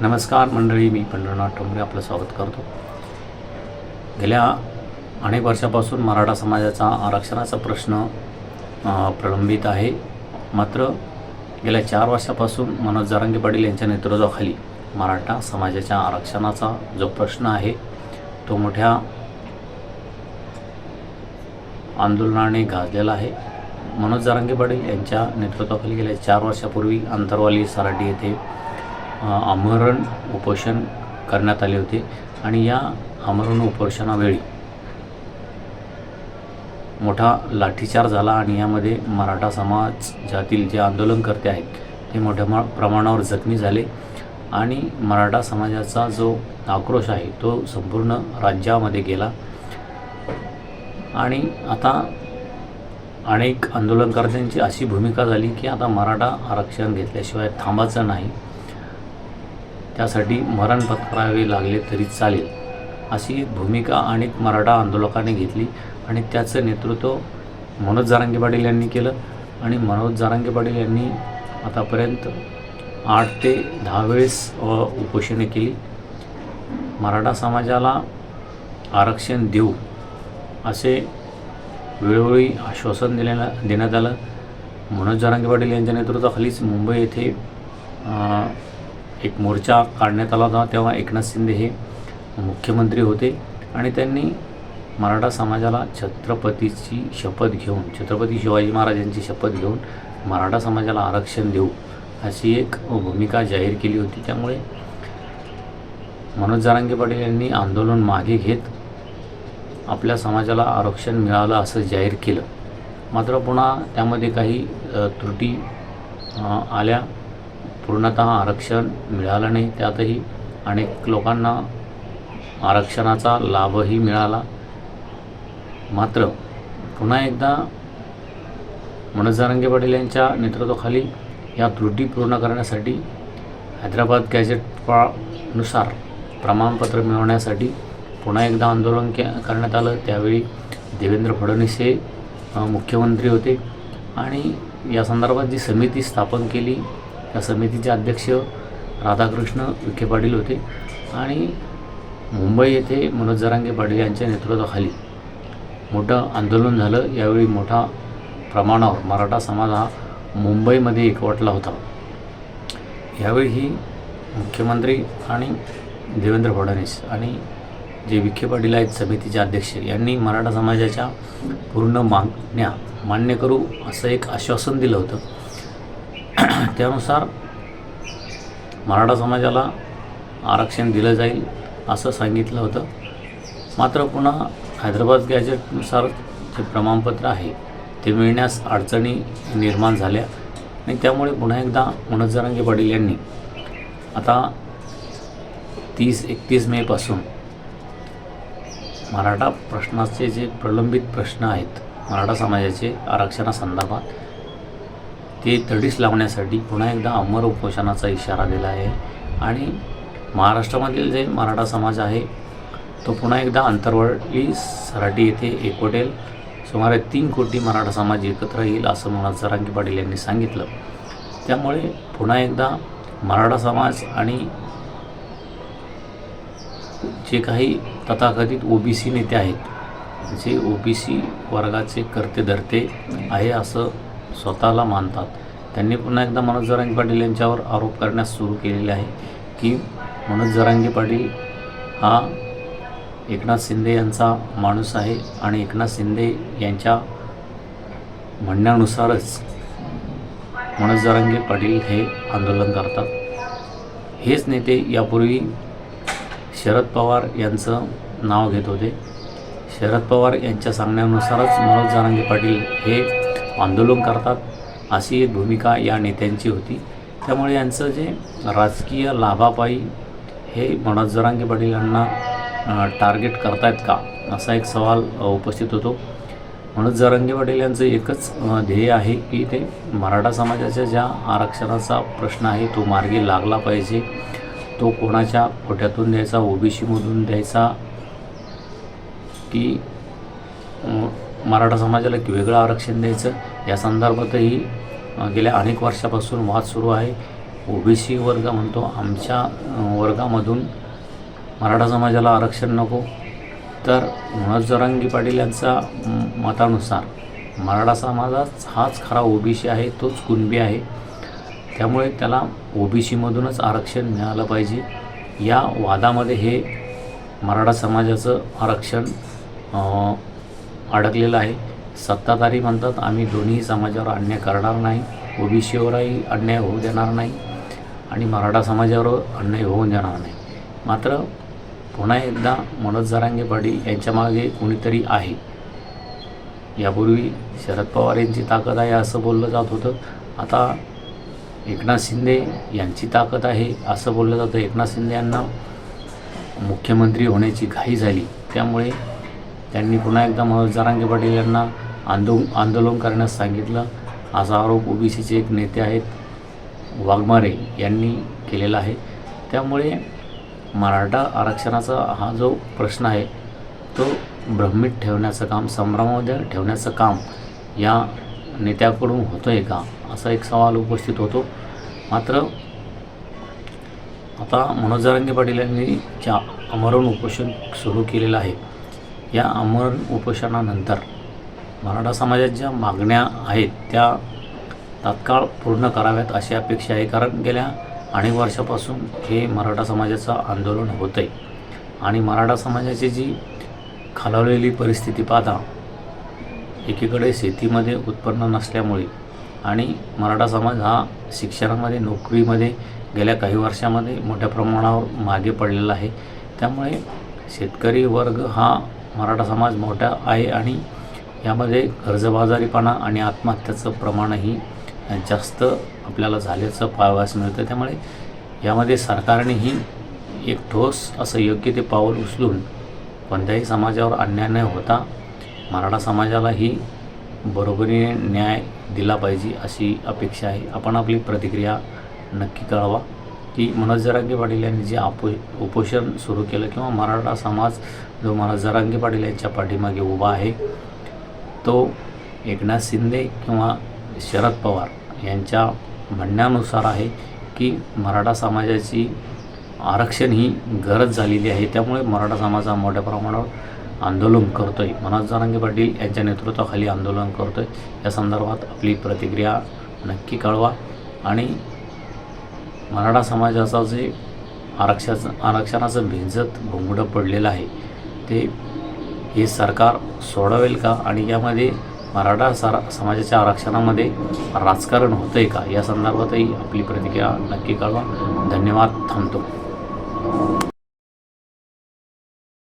नमस्कार मंडळी, मी पंढरनाथ ठोंबरे आपलं स्वागत करतो. गेल्या अनेक वर्षापासून मराठा समाजाचा आरक्षणाचा प्रश्न प्रलंबित आहे. मात्र गेल्या 4 वर्षापासून मनोज जरांगे पाटील यांच्या नेतृत्वाखाली मराठा समाजाच्या आरक्षणाचा जो प्रश्न आहे तो मोठ्या आंदोलनाने गाजलेला आहे. मनोज जरांगे पाटील यांच्या नेतृत्वाखाली गेल्या 4 वर्षापूर्वी अंतरवाली सराटी येथे आमरण उपोषण करण्यात आले होते आणि या आमरण उपोषणावेळी मोठा लाठीचार्ज झाला आणि यामध्ये मराठा समाजातील जे आंदोलनकर्ते आहेत ते मोठ्या प्रमाणावर जखमी झाले आणि मराठा समाजाचा जो आक्रोश आहे तो संपूर्ण राज्यामध्ये गेला. आणि आता अनेक आंदोलनकर्त्यांची अशी भूमिका झाली की आता मराठा आरक्षण घेतल्याशिवाय थांबायचं नाही, त्यासाठी मरण पत्करावे लागले तरी चालेल, अशी एक भूमिका अनेक मराठा आंदोलकांनी घेतली आणि त्याचं नेतृत्व मनोज जरांगे पाटील यांनी केलं. आणि मनोज जरांगे पाटील यांनी आतापर्यंत 8 ते 10 वेळेस उपोषणे केली. मराठा समाजाला आरक्षण देऊ असे वेळोवेळी आश्वासन देण्यात आलं. मनोज जरांगे पाटील यांच्या नेतृत्वाखालीच मुंबई येथे एक मोर्चा काढण्यात आला होता. तेव्हा एकनाथ शिंदे हे मुख्यमंत्री होते आणि त्यांनी मराठा समाजाला छत्रपतीची शपथ घेऊन, छत्रपती शिवाजी महाराजांची शपथ घेऊन मराठा समाजाला आरक्षण देऊ अशी एक भूमिका जाहीर केली होती. त्यामुळे मनोज जरांगे पाटील यांनी आंदोलन मागे घेत आपल्या समाजाला आरक्षण मिळालं असं जाहीर केलं. मात्र पुन्हा त्यामध्ये काही त्रुटी आल्या, पूर्णतः आरक्षण मिळालं नाही. त्यातही अनेक लोकांना आरक्षणाचा लाभही मिळाला. मात्र पुन्हा एकदा मनोज जरांगे पाटील यांच्या नेतृत्वाखाली या त्रुटी पूर्ण करण्यासाठी हैदराबाद गॅझेटनुसार प्रमाणपत्र मिळवण्यासाठी पुन्हा एकदा आंदोलन करण्यात आलं. त्यावेळी देवेंद्र फडणवीस हे मुख्यमंत्री होते आणि या संदर्भात जी समिती स्थापन केली त्या समितीचे अध्यक्ष राधाकृष्ण विखे पाटील होते आणि मुंबई येथे मनोज जरांगे पाटील यांच्या नेतृत्वाखाली मोठं आंदोलन झालं. यावेळी मोठा प्रमाणावर मराठा समाज हा मुंबईमध्ये एकवटला होता. यावेळी ही मुख्यमंत्री आणि देवेंद्र फडणवीस आणि जे विखे पाटील आहेत समितीचे अध्यक्ष यांनी मराठा समाजाच्या पूर्ण मागण्या मान्य करू असं एक आश्वासन दिलं होतं. त्यानुसार मराठा समाजाला आरक्षण दिलं जाईल असं सांगितलं होतं. मात्र पुन्हा हैदराबाद गॅझेटनुसार जे प्रमाणपत्र आहे ते मिळण्यास अडचणी निर्माण झाल्या आणि त्यामुळे पुन्हा एकदा मनोज जरांगे पाटील यांनी आता 30-31 मेपासून मराठा प्रश्नाचे जे प्रलंबित प्रश्न आहेत मराठा समाजाचे आरक्षणासंदर्भात ते तडीस लावण्यासाठी पुन्हा एकदा आमरण उपोषणाचा इशारा दिला आहे. आणि महाराष्ट्रामधील जे मराठा समाज आहे तो पुन्हा एकदा अंतरवाली सराटी येथे एकवटेल. सुमारे 3 कोटी मराठा समाज एकत्र येईल असं मनोज जरांगे पाटील यांनी सांगितलं. त्यामुळे पुन्हा एकदा मराठा समाज आणि जे काही तथाकथित OBC नेते आहेत, जे OBC वर्गाचे कर्ते धर्ते आहे असं स्वतःला मानतात, त्यांनी पुन्हा एकदा मनोज जरांगे पाटील यांच्यावर आरोप करण्यास सुरू केलेले आहे की मनोज जरांगे पाटील हा एकनाथ शिंदे यांचा माणूस आहे आणि एकनाथ शिंदे यांच्या म्हणण्यानुसारच मनोज जरांगे पाटील हे आंदोलन करतात. हेच नेते यापूर्वी शरद पवार यांचं नाव घेत होते. शरद पवार यांच्या सांगण्यानुसारच मनोज जरांगे पाटील हे आंदोलन करतात अशी एक भूमिका या नेत्यांची होती. त्यामुळे यांचं जे राजकीय लाभापायी हे मनोज जरांगे पाटील यांना टार्गेट करतायत का असा एक सवाल उपस्थित होतो. मनोज जरांगे पाटील यांचं एकच ध्येय आहे की ते मराठा समाजाच्या ज्या आरक्षणाचा प्रश्न आहे तो मार्गी लागला पाहिजे. तो कोणाच्या कोट्यातून द्यायचा, OBCमधून द्यायचा की मराठा समाजाला की वेगळं आरक्षण द्यायचं, या संदर्भातही गेल्या अनेक वर्षापासून वाद सुरू आहे. ओबीसी वर्ग म्हणतो आमच्या वर्गामधून मराठा समाजाला आरक्षण नको, तर मनोज जरांगे पाटील यांचा मतानुसार मराठा समाजाच हाच खरा ओबीसी आहे, तोच कुणबी आहे, त्यामुळे त्याला ओबीसीमधूनच आरक्षण मिळालं पाहिजे. या वादामध्ये हे मराठा समाजाचं आरक्षण अडकलेलं आहे. सत्ताधारी म्हणतात आम्ही दोन्ही समाजावर अन्याय करणार नाही, ओबीसीवरही अन्याय होऊ देणार नाही आणि मराठा समाजावर अन्याय होऊ देणार नाही. मात्र पुन्हा एकदा मनोज जरांगे पाटील यांच्या मागे कोणीतरी आहे. यापूर्वी शरद पवार यांची ताकद आहे असं बोललं जात होतं, आता एकनाथ शिंदे यांची ताकद आहे असं बोललं जातं. एकनाथ शिंदे यांना मुख्यमंत्री होण्याची घाई झाली, त्यामुळे त्यांनी पुन्हा एकदा मनोज जरांगे पाटील यांना आंदोलन करण्यास सांगितलं, असा आरोप ओबीसीचे एक नेते आहेत वाघमारे यांनी केलेला आहे. त्यामुळे मराठा आरक्षणाचा हा जो प्रश्न आहे तो भ्रमित ठेवण्याचं काम, संभ्रमामध्ये ठेवण्याचं काम या नेत्याकडून होतं आहे का, असा एक सवाल उपस्थित होतो. मात्र आता मनोज जरांगे पाटील यांनी ज्या आमरण उपोषण सुरू केलेलं आहे, या आमरण उपोषणानंतर मराठा समाजात ज्या मागण्या आहेत त्या तात्काळ पूर्ण कराव्यात अशी अपेक्षा आहे. कारण गेल्या अनेक वर्षापासून हे मराठा समाजाचं आंदोलन होतं आहे आणि मराठा समाजाची जी खालावलेली परिस्थिती पाहता, एकीकडे शेतीमध्ये उत्पन्न नसल्यामुळे आणि मराठा समाज हा शिक्षणामध्ये, नोकरीमध्ये गेल्या काही वर्षामध्ये मोठ्या प्रमाणावर मागे पडलेला आहे. त्यामुळे शेतकरी वर्ग हा मराठा समाज मोठा आहे आणि यामध्ये कर्जबाजारीपणा आणि आत्महत्याचं प्रमाणही जास्त आपल्याला झाल्याचं पाहावयास मिळतं. त्यामुळे यामध्ये सरकारनेही एक ठोस असं योग्य ते पाऊल उचलून कोणत्याही समाजावर अन्याय न होता मराठा समाजालाही बरोबरीने न्याय दिला पाहिजे अशी अपेक्षा आहे. आपण आपली प्रतिक्रिया नक्की कळवा की मनोज जरांगे पाटील यांनी जे उपोषण सुरू केलं किंवा मराठा समाज जो मनोज जरांगे पाटील यांच्या पाठीमागे उभा आहे तो एकनाथ शिंदे किंवा शरद पवार यांच्या म्हणण्यानुसार आहे की मराठा समाजाची आरक्षण ही गरज झालेली आहे. त्यामुळे मराठा समाज हा मोठ्या प्रमाणावर आंदोलन करतो आहे, मनोज जरांगे पाटील यांच्या नेतृत्वाखाली आंदोलन करतो आहे. या संदर्भात आपली प्रतिक्रिया नक्की कळवा आणि मराठा समाजाचं जे आरक्षणाचं भिंजत भोंगडं पडलेलं आहे ते हे सरकार सोडवेल का आणि यामध्ये मराठा समाजाच्या आरक्षणामध्ये राजकारण होतं आहे का, या संदर्भातही आपली प्रतिक्रिया नक्की कळवा. धन्यवाद. थांबतो.